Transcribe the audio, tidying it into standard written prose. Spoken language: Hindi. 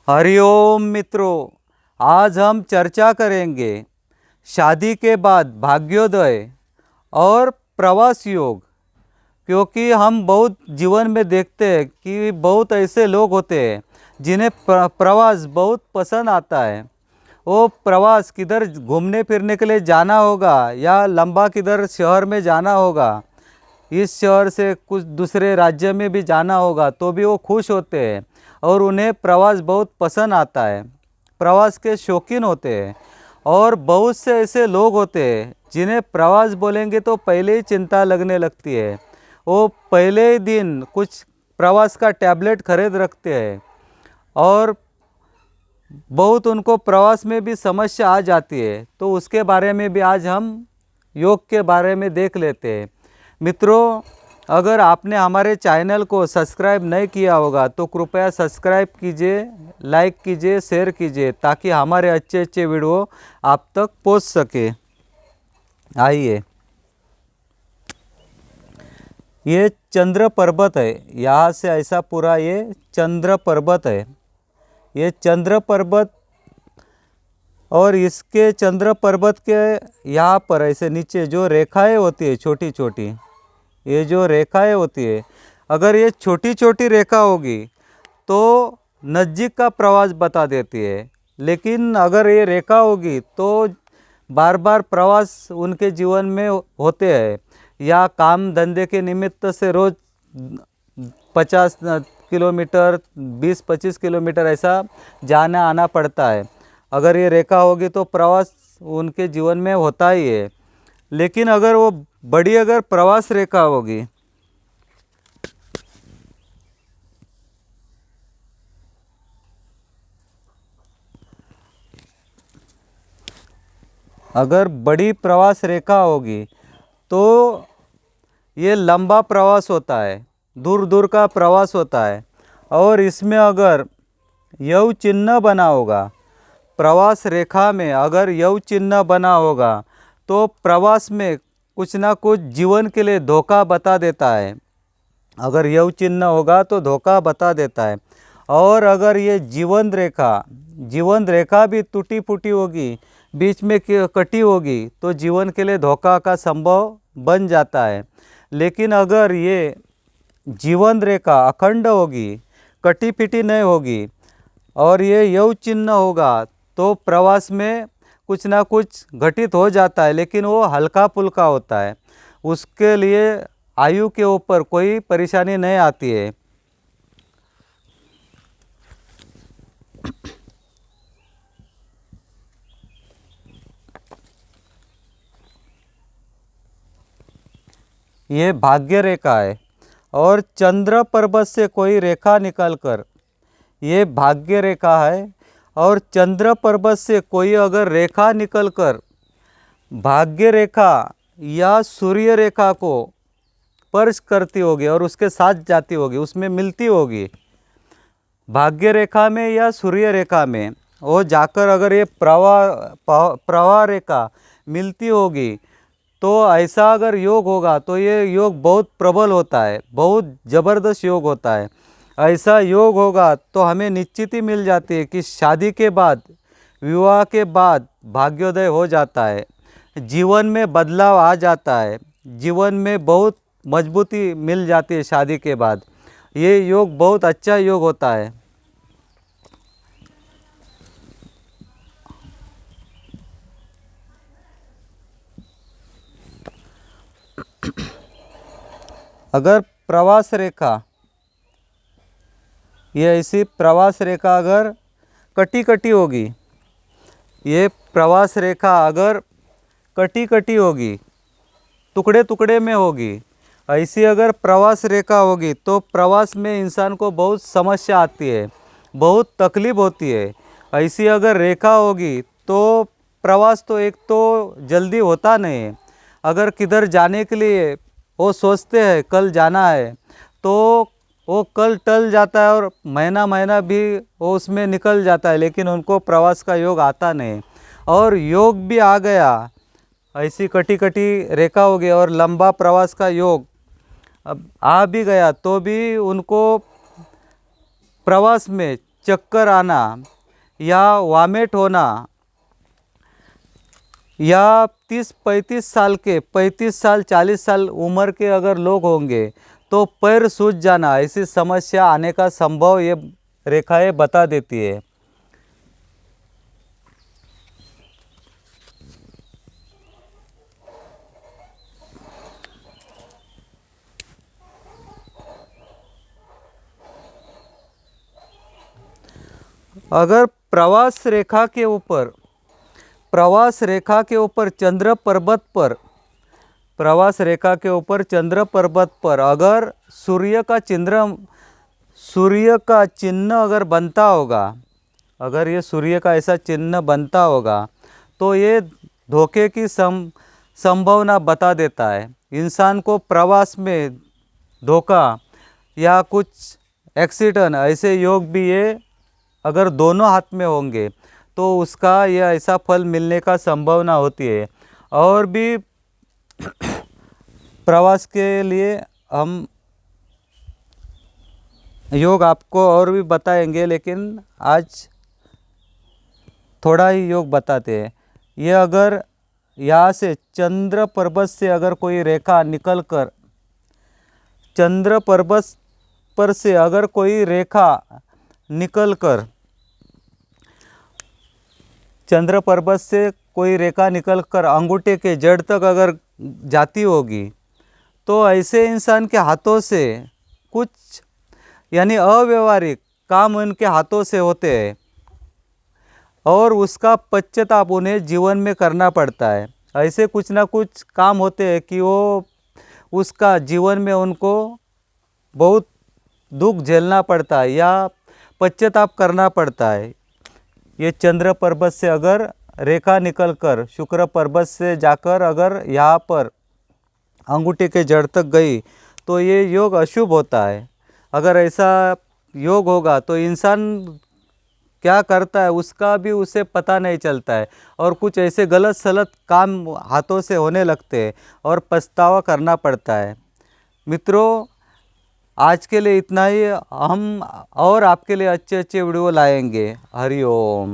हरिओम मित्रों, आज हम चर्चा करेंगे शादी के बाद भाग्योदय और प्रवास योग। क्योंकि हम बहुत जीवन में देखते हैं कि बहुत ऐसे लोग होते हैं जिन्हें प्रवास बहुत पसंद आता है। वो प्रवास किधर घूमने फिरने के लिए जाना होगा या लंबा किधर शहर में जाना होगा, इस शहर से कुछ दूसरे राज्य में भी जाना होगा तो भी वो खुश होते हैं और उन्हें प्रवास बहुत पसंद आता है। प्रवास के शौकीन होते हैं। और बहुत से ऐसे लोग होते हैं जिन्हें प्रवास बोलेंगे तो पहले ही चिंता लगने लगती है। वो पहले ही दिन कुछ प्रवास का टैबलेट खरीद रखते हैं और बहुत उनको प्रवास में भी समस्या आ जाती है। तो उसके बारे में भी आज हम योग के बारे में देख लेते हैं। मित्रों, अगर आपने हमारे चैनल को सब्सक्राइब नहीं किया होगा तो कृपया सब्सक्राइब कीजिए, लाइक कीजिए, शेयर कीजिए ताकि हमारे अच्छे अच्छे वीडियो आप तक पहुंच सके। आइए, ये चंद्र पर्वत है। यहाँ से ऐसा पूरा ये चंद्र पर्वत है। ये चंद्र पर्वत और इसके चंद्र पर्वत के यहाँ पर ऐसे नीचे जो रेखाएं होती है छोटी छोटी, ये जो रेखाएं होती है, अगर ये छोटी छोटी रेखा होगी तो नज़दीक का प्रवास बता देती है। लेकिन अगर ये रेखा होगी तो बार बार प्रवास उनके जीवन में होते हैं या काम धंधे के निमित्त से रोज़ 50 किलोमीटर 20-25 किलोमीटर ऐसा जाना आना पड़ता है। अगर ये रेखा होगी तो प्रवास उनके जीवन में होता ही है। लेकिन अगर वो बड़ी अगर प्रवास रेखा होगी, अगर बड़ी प्रवास रेखा होगी तो ये लंबा प्रवास होता है, दूर दूर का प्रवास होता है। और इसमें अगर यव चिन्ह बना होगा, प्रवास रेखा में अगर यव चिन्ह बना होगा तो प्रवास में कुछ ना कुछ जीवन के लिए धोखा बता देता है। अगर यव चिन्ह होगा तो धोखा बता देता है। और अगर ये जीवन रेखा भी टूटी फूटी होगी, बीच में कटी होगी तो जीवन के लिए धोखा का संभव बन जाता है। लेकिन अगर ये जीवन रेखा अखंड होगी, कटी पिटी नहीं होगी और ये यव चिन्ह होगा तो प्रवास में कुछ ना कुछ घटित हो जाता है, लेकिन वो हल्का फुल्का होता है। उसके लिए आयु के ऊपर कोई परेशानी नहीं आती है। ये भाग्य रेखा है। और चंद्र पर्वत से कोई रेखा निकलकर, ये भाग्य रेखा है। और चंद्र पर्वत से कोई अगर रेखा निकलकर भाग्य रेखा या सूर्य रेखा को स्पर्श करती होगी और उसके साथ जाती होगी, उसमें मिलती होगी, भाग्य रेखा में या सूर्य रेखा में वो जाकर अगर ये प्रवाह रेखा मिलती होगी तो ऐसा अगर योग होगा तो ये योग बहुत प्रबल होता है, बहुत ज़बरदस्त योग होता है। ऐसा योग होगा तो हमें निश्चित ही मिल जाती है कि शादी के बाद, विवाह के बाद भाग्योदय हो जाता है, जीवन में बदलाव आ जाता है, जीवन में बहुत मजबूती मिल जाती है शादी के बाद। ये योग बहुत अच्छा योग होता है। अगर प्रवास रेखा, ये ऐसी प्रवास रेखा अगर कटी कटी होगी, ये प्रवास रेखा अगर कटी कटी होगी, टुकड़े टुकड़े में होगी, ऐसी अगर प्रवास रेखा होगी तो प्रवास में इंसान को बहुत समस्या आती है, बहुत तकलीफ होती है। ऐसी अगर रेखा होगी तो प्रवास तो एक तो जल्दी होता नहीं है। अगर किधर जाने के लिए वो सोचते हैं कल जाना है तो वो कल टल जाता है और महीना महीना भी वो उसमें निकल जाता है, लेकिन उनको प्रवास का योग आता नहीं। और योग भी आ गया, ऐसी कटी कटी रेखा हो गई और लंबा प्रवास का योग अब आ भी गया तो भी उनको प्रवास में चक्कर आना या वॉमिट होना, या 30-35 साल के 35 साल 40 साल उम्र के अगर लोग होंगे तो पैर सूज जाना, ऐसी समस्या आने का संभव ये रेखाएं बता देती है। अगर प्रवास रेखा के ऊपर चंद्र पर्वत पर अगर सूर्य का चिन्ह अगर बनता होगा, अगर ये सूर्य का ऐसा चिन्ह बनता होगा तो ये धोखे की संभावना बता देता है। इंसान को प्रवास में धोखा या कुछ एक्सीडेंट ऐसे योग भी ये अगर दोनों हाथ में होंगे तो उसका यह ऐसा फल मिलने का संभावना होती है। और भी प्रवास के लिए हम योग आपको और भी बताएंगे, लेकिन आज थोड़ा ही योग बताते हैं। ये अगर यहाँ से चंद्र पर्वत से अगर कोई रेखा निकलकर चंद्र पर्वत पर से अगर कोई रेखा निकलकर चंद्र पर्वत से कोई रेखा निकलकर अंगूठे के जड़ तक अगर जाती होगी तो ऐसे इंसान के हाथों से कुछ यानी अव्यवहारिक काम उनके हाथों से होते हैं और उसका पश्चाताप उन्हें जीवन में करना पड़ता है। ऐसे कुछ ना कुछ काम होते हैं कि वो उसका जीवन में उनको बहुत दुख झेलना पड़ता है या पश्चाताप करना पड़ता है। ये चंद्र पर्वत से अगर रेखा निकलकर शुक्र पर्वत से जाकर अगर यहाँ पर अंगूठे के जड़ तक गई तो ये योग अशुभ होता है। अगर ऐसा योग होगा तो इंसान क्या करता है उसका भी उसे पता नहीं चलता है और कुछ ऐसे गलत सलत काम हाथों से होने लगते हैं और पछतावा करना पड़ता है। मित्रों, आज के लिए इतना ही। हम और आपके लिए अच्छे अच्छे वीडियो लाएंगे। हरि ओम।